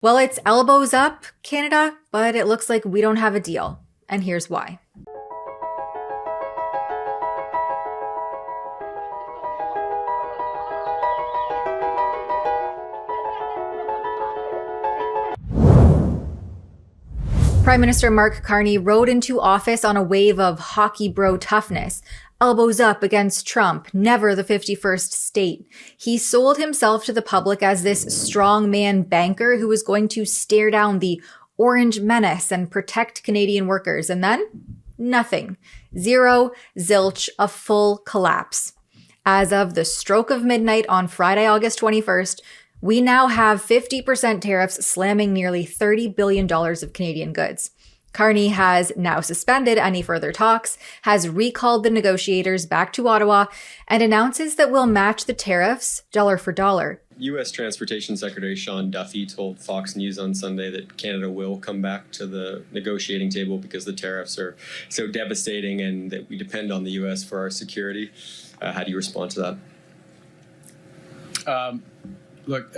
Well, it's elbows up, Canada, but it looks like we don't have a deal. And here's why. Prime Minister Mark Carney rode into office on a wave of hockey bro toughness. Elbows up against Trump, never the 51st state. He sold himself to the public as this strongman banker who was going to stare down the orange menace and protect Canadian workers. And then nothing. Zero, zilch, a full collapse. As of the stroke of midnight on Friday, August 21st, we now have 50% tariffs slamming nearly $30 billion of Canadian goods. Carney has now suspended any further talks, has recalled the negotiators back to Ottawa, and announces that we'll match the tariffs dollar for dollar. U.S. Transportation Secretary Sean Duffy told Fox News on Sunday that Canada will come back to the negotiating table because the tariffs are so devastating and that we depend on the U.S. for our security. How do you respond to that? Look,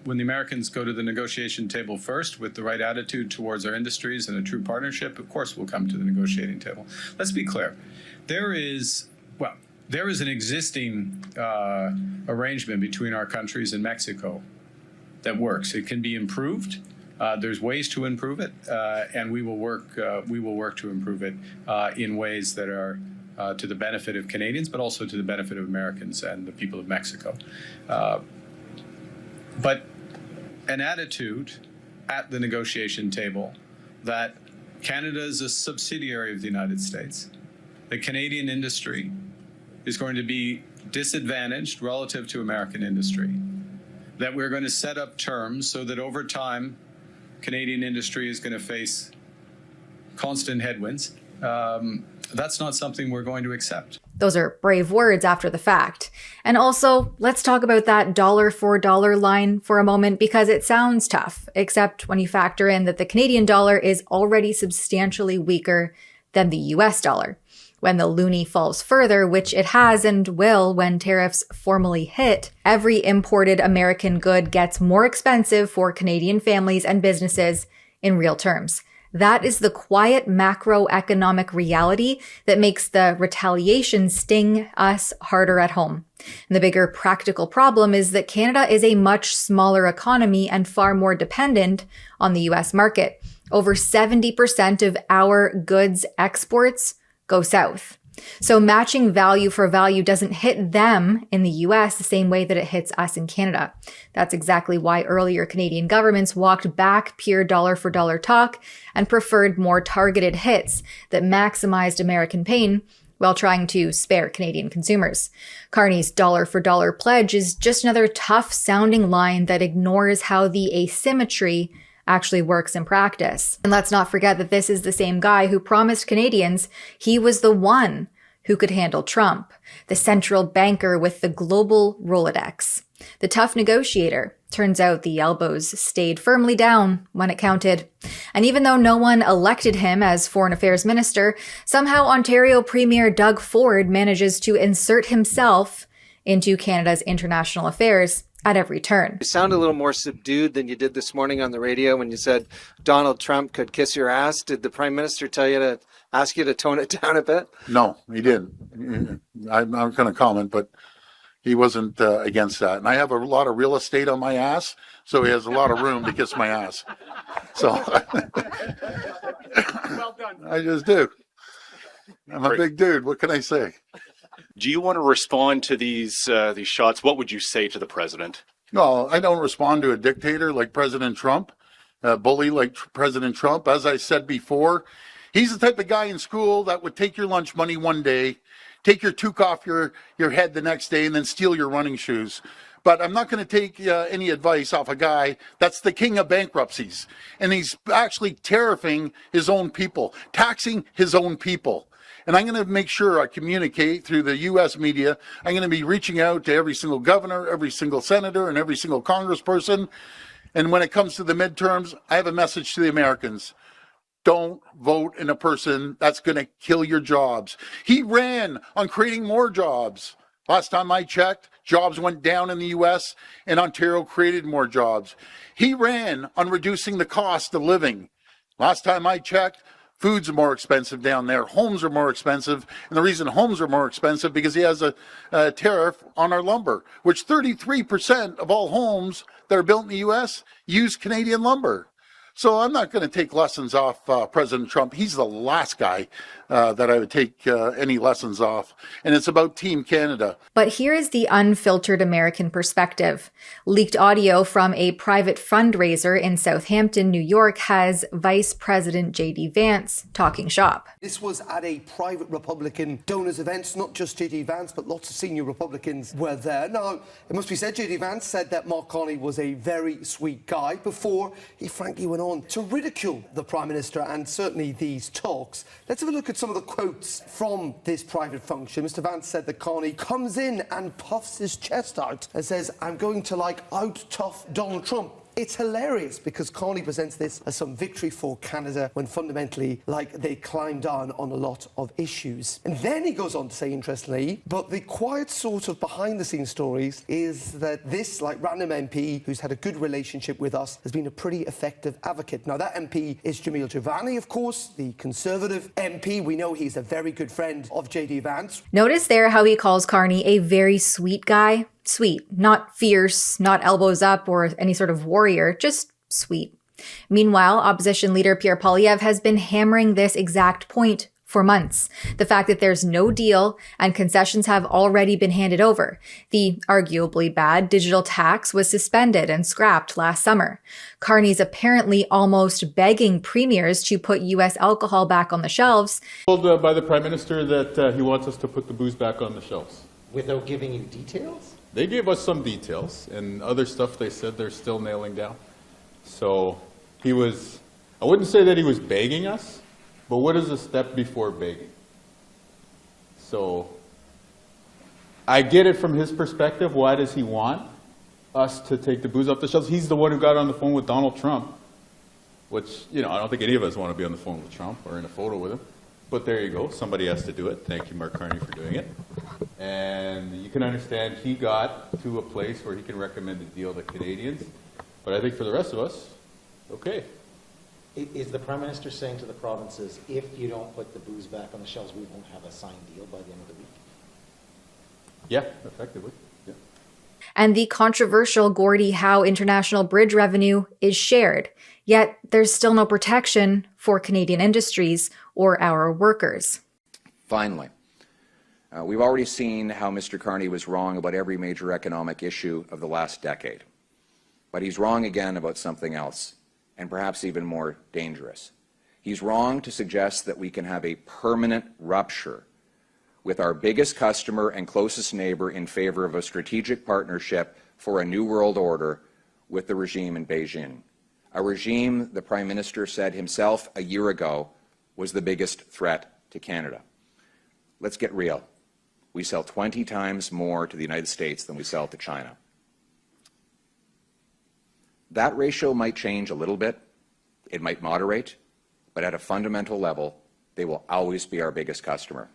when the Americans go to the negotiation table first with the right attitude towards our industries and a true partnership, of course we'll come to the negotiating table. Let's be clear. There is an existing arrangement between our countries and Mexico that works. It can be improved. There's ways to improve it, and we will work to improve it in ways that are to the benefit of Canadians, but also to the benefit of Americans and the people of Mexico. But an attitude at the negotiation table that Canada is a subsidiary of the United States, the Canadian industry is going to be disadvantaged relative to American industry, that we're going to set up terms so that over time, Canadian industry is going to face constant headwinds. That's not something we're going to accept. Those are brave words after the fact. And also, let's talk about that dollar for dollar line for a moment because it sounds tough, except when you factor in that the Canadian dollar is already substantially weaker than the US dollar. When the loonie falls further, which it has and will when tariffs formally hit, every imported American good gets more expensive for Canadian families and businesses in real terms. That is the quiet macroeconomic reality that makes the retaliation sting us harder at home. And the bigger practical problem is that Canada is a much smaller economy and far more dependent on the US market. Over 70% of our goods exports go south. So matching value for value doesn't hit them in the US the same way that it hits us in Canada. That's exactly why earlier Canadian governments walked back pure dollar for dollar talk and preferred more targeted hits that maximized American pain while trying to spare Canadian consumers. Carney's dollar for dollar pledge is just another tough sounding line that ignores how the asymmetry actually works in practice. And let's not forget that this is the same guy who promised Canadians he was the one who could handle Trump, the central banker with the global Rolodex, the tough negotiator. Turns out the elbows stayed firmly down when it counted. And even though no one elected him as Foreign Affairs Minister, somehow Ontario Premier Doug Ford manages to insert himself into Canada's international affairs at every turn. You sound a little more subdued than you did this morning on the radio when you said Donald Trump could kiss your ass. Did the Prime Minister tell you to ask you to tone it down a bit? No, he didn't. I'm not going to comment, but he wasn't against that. And I have a lot of real estate on my ass, so he has a lot of room to kiss my ass. So Well done. I just do. I'm a big dude. What can I say? Do you want to respond to these shots? What would you say to the president? No, I don't respond to a dictator like President Trump, a bully like President Trump. As I said before, he's the type of guy in school that would take your lunch money one day, take your toque off your head the next day, and then steal your running shoes. But I'm not going to take any advice off a guy that's the king of bankruptcies. And he's actually tariffing his own people, taxing his own people. And I'm going to make sure I communicate through the U.S. media. I'm going to be reaching out to every single governor, every single senator, and every single congressperson. And when it comes to the midterms, I have a message to the Americans. Don't vote in a person that's going to kill your jobs. He ran on creating more jobs. Last time I checked, jobs went down in the U.S. and Ontario created more jobs. He ran on reducing the cost of living. Last time I checked, food's more expensive down there. Homes are more expensive. And the reason homes are more expensive because he has a tariff on our lumber, which 33% of all homes that are built in the U.S. use Canadian lumber. So I'm not going to take lessons off President Trump. He's the last guy that I would take any lessons off. And it's about Team Canada. But here is the unfiltered American perspective. Leaked audio from a private fundraiser in Southampton, New York, has Vice President J.D. Vance talking shop. This was at a private Republican donors event, not just J.D. Vance, but lots of senior Republicans were there. Now, it must be said, J.D. Vance said that Mark Carney was a very sweet guy before he frankly went on to ridicule the Prime Minister and certainly these talks. Let's have a look at some of the quotes from this private function. Mr. Vance said that Carney comes in and puffs his chest out and says, I'm going to out-tough Donald Trump. It's hilarious because Carney presents this as some victory for Canada when fundamentally, they climbed down on a lot of issues. And then he goes on to say, interestingly, but the quiet sort of behind-the-scenes stories is that this, random MP who's had a good relationship with us has been a pretty effective advocate. Now, that MP is Jamil Giovanni, of course, the Conservative MP. We know he's a very good friend of J.D. Vance. Notice there how he calls Carney a very sweet guy. Sweet, not fierce, not elbows up or any sort of warrior, just sweet. Meanwhile, opposition leader Pierre Poilievre has been hammering this exact point for months. The fact that there's no deal and concessions have already been handed over. The arguably bad digital tax was suspended and scrapped last summer. Carney's apparently almost begging premiers to put U.S. alcohol back on the shelves. Told by the Prime Minister that he wants us to put the booze back on the shelves. Without giving you details? They gave us some details, and other stuff they said they're still nailing down. So I wouldn't say that he was begging us, but what is a step before begging? So I get it from his perspective. Why does he want us to take the booze off the shelves? He's the one who got on the phone with Donald Trump, which, I don't think any of us want to be on the phone with Trump or in a photo with him. But there you go. Somebody has to do it. Thank you, Mark Carney, for doing it. And you can understand he got to a place where he can recommend a deal to Canadians. But I think for the rest of us, okay. Is the Prime Minister saying to the provinces, if you don't put the booze back on the shelves, we won't have a signed deal by the end of the week? Yeah, effectively. Yeah. And the controversial Gordie Howe International Bridge revenue is shared. Yet there's still no protection for Canadian industries or our workers. Finally, we've already seen how Mr. Carney was wrong about every major economic issue of the last decade. But he's wrong again about something else, and perhaps even more dangerous. He's wrong to suggest that we can have a permanent rupture with our biggest customer and closest neighbor in favor of a strategic partnership for a new world order with the regime in Beijing. A regime the Prime Minister said himself a year ago was the biggest threat to Canada. Let's get real. We sell 20 times more to the United States than we sell to China. That ratio might change a little bit. It might moderate, but at a fundamental level, they will always be our biggest customer.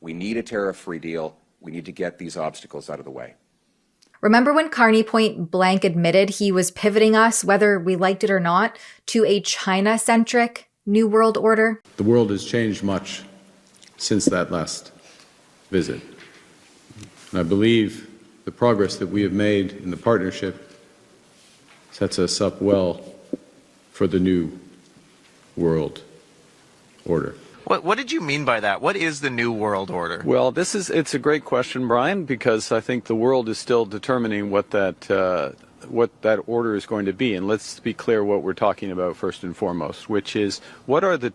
We need a tariff-free deal. We need to get these obstacles out of the way. Remember when Carney point blank admitted he was pivoting us, whether we liked it or not, to a China-centric New World Order? The world has changed much since that last visit. And I believe the progress that we have made in the partnership sets us up well for the New World Order. What did you mean by that? What is the New World Order? Well, it's a great question, Brian, because I think the world is still determining what that order is going to be. And let's be clear what we're talking about first and foremost, which is what is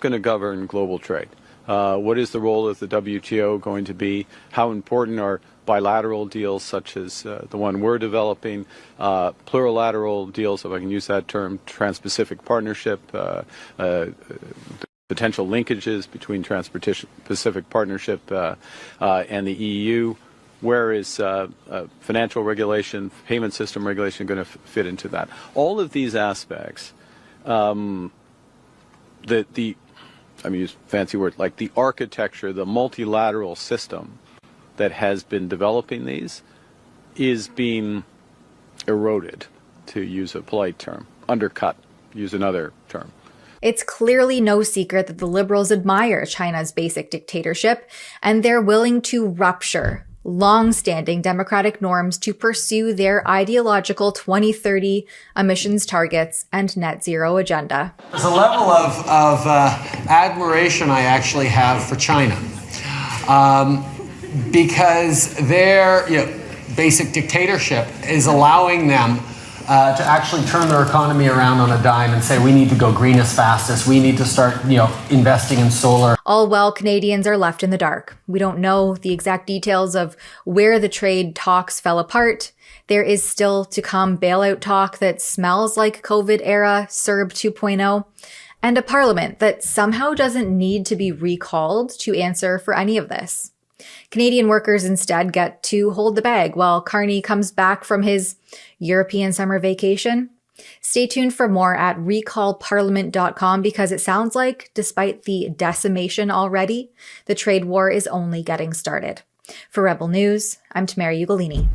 going to govern global trade? What is the role of the WTO going to be? How important are bilateral deals such as the one we're developing, plurilateral deals, if I can use that term, Trans-Pacific Partnership, potential linkages between Trans-Pacific Partnership and the EU? Where is financial regulation, payment system regulation going to fit into that? All of these aspects, I'm going to use a fancy word, like the architecture, the multilateral system, that has been developing these is being eroded, to use a polite term, undercut, use another term. It's clearly no secret that the Liberals admire China's basic dictatorship, and they're willing to rupture long-standing democratic norms to pursue their ideological 2030 emissions targets and net zero agenda. There's a level of admiration I actually have for China, because their basic dictatorship is allowing them to actually turn their economy around on a dime and say, we need to go green as fast as we need to start, investing in solar. All while Canadians are left in the dark. We don't know the exact details of where the trade talks fell apart. There is still to come bailout talk that smells like COVID-era CERB 2.0, and a parliament that somehow doesn't need to be recalled to answer for any of this. Canadian workers instead get to hold the bag while Carney comes back from his European summer vacation. Stay tuned for more at recallparliament.com, because it sounds like, despite the decimation already, the trade war is only getting started. For Rebel News, I'm Tamara Ugolini.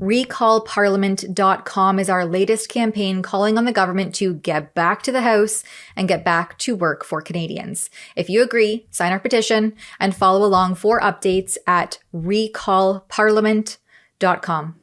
Recallparliament.com is our latest campaign calling on the government to get back to the House and get back to work for Canadians. If you agree, sign our petition and follow along for updates at recallparliament.com.